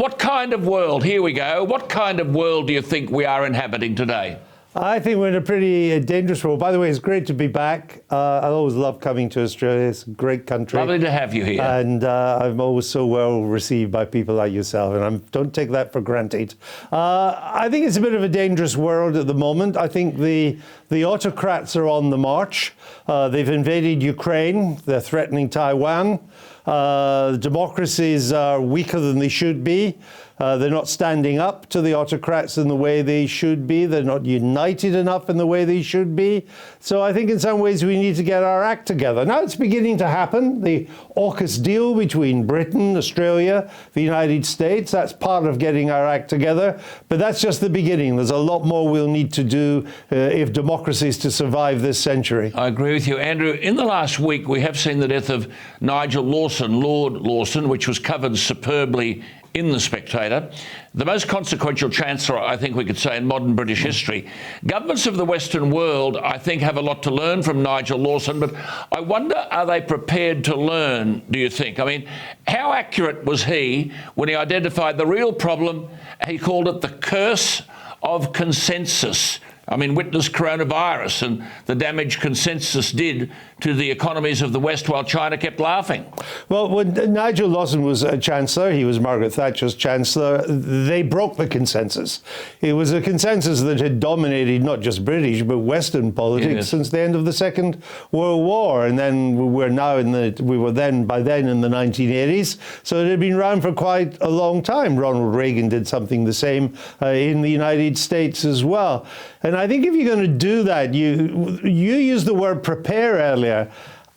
What kind of world, here we go, what kind of world do you think we are inhabiting today? I think we're in a pretty dangerous world. By the way, it's great to be back. I always love coming to Australia. It's a great country. Lovely to have you here. And I'm always so well received by people like yourself, and I don't take that for granted. I think it's a bit of a dangerous world at the moment. I think the autocrats are on the march. They've invaded Ukraine. They're threatening Taiwan. The democracies are weaker than they should be. They're not standing up to the autocrats in the way they should be. They're not united enough in the way they should be. So I think in some ways we need to get our act together. Now it's beginning to happen. The AUKUS deal between Britain, Australia, the United States, that's part of getting our act together. But that's just the beginning. There's a lot more we'll need to do if democracy is to survive this century. I agree with you, Andrew. In the last week, we have seen the death of Nigel Lawson, Lord Lawson, which was covered superbly in The Spectator, the most consequential chancellor, I think we could say, in modern British history. Governments of the Western world, I think, have a lot to learn from Nigel Lawson, but I wonder, are they prepared to learn, do you think? I mean, how accurate was he when he identified the real problem? He called it the curse of consensus. I mean, witness coronavirus and the damage consensus did to the economies of the West while China kept laughing. Well, when Nigel Lawson was a Chancellor, he was Margaret Thatcher's Chancellor, they broke the consensus. It was a consensus that had dominated not just British, but Western politics since the end of the Second World War. And then we were by then in the 1980s. So it had been around for quite a long time. Ronald Reagan did something the same in the United States as well. And I think if you're going to do that, you used the word prepare earlier.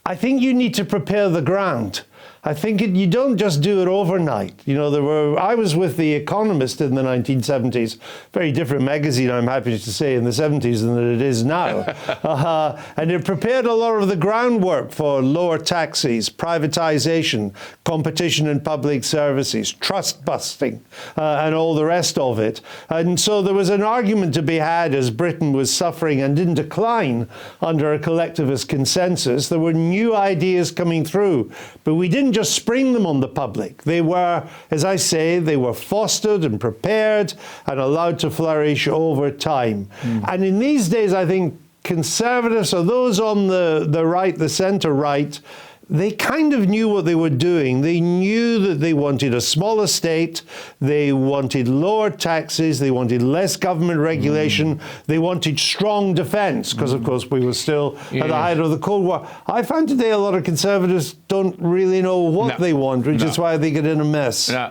I think you need to prepare the ground. I think you don't just do it overnight. You know, I was with The Economist in the 1970s, very different magazine, I'm happy to say, in the 70s than it is now. And it prepared a lot of the groundwork for lower taxes, privatization, competition in public services, trust busting, and all the rest of it. And so there was an argument to be had as Britain was suffering and in decline under a collectivist consensus. There were new ideas coming through, but we didn't just spring them on the public. They were, as I say, they were fostered and prepared and allowed to flourish over time. And in these days, I think conservatives, or those on the right, the centre right, they kind of knew what they were doing. They knew that they wanted a smaller state, they wanted lower taxes, they wanted less government regulation, they wanted strong defence, because of course we were still at the height of the Cold War. I find today a lot of conservatives don't really know what they want, which is why they get in a mess.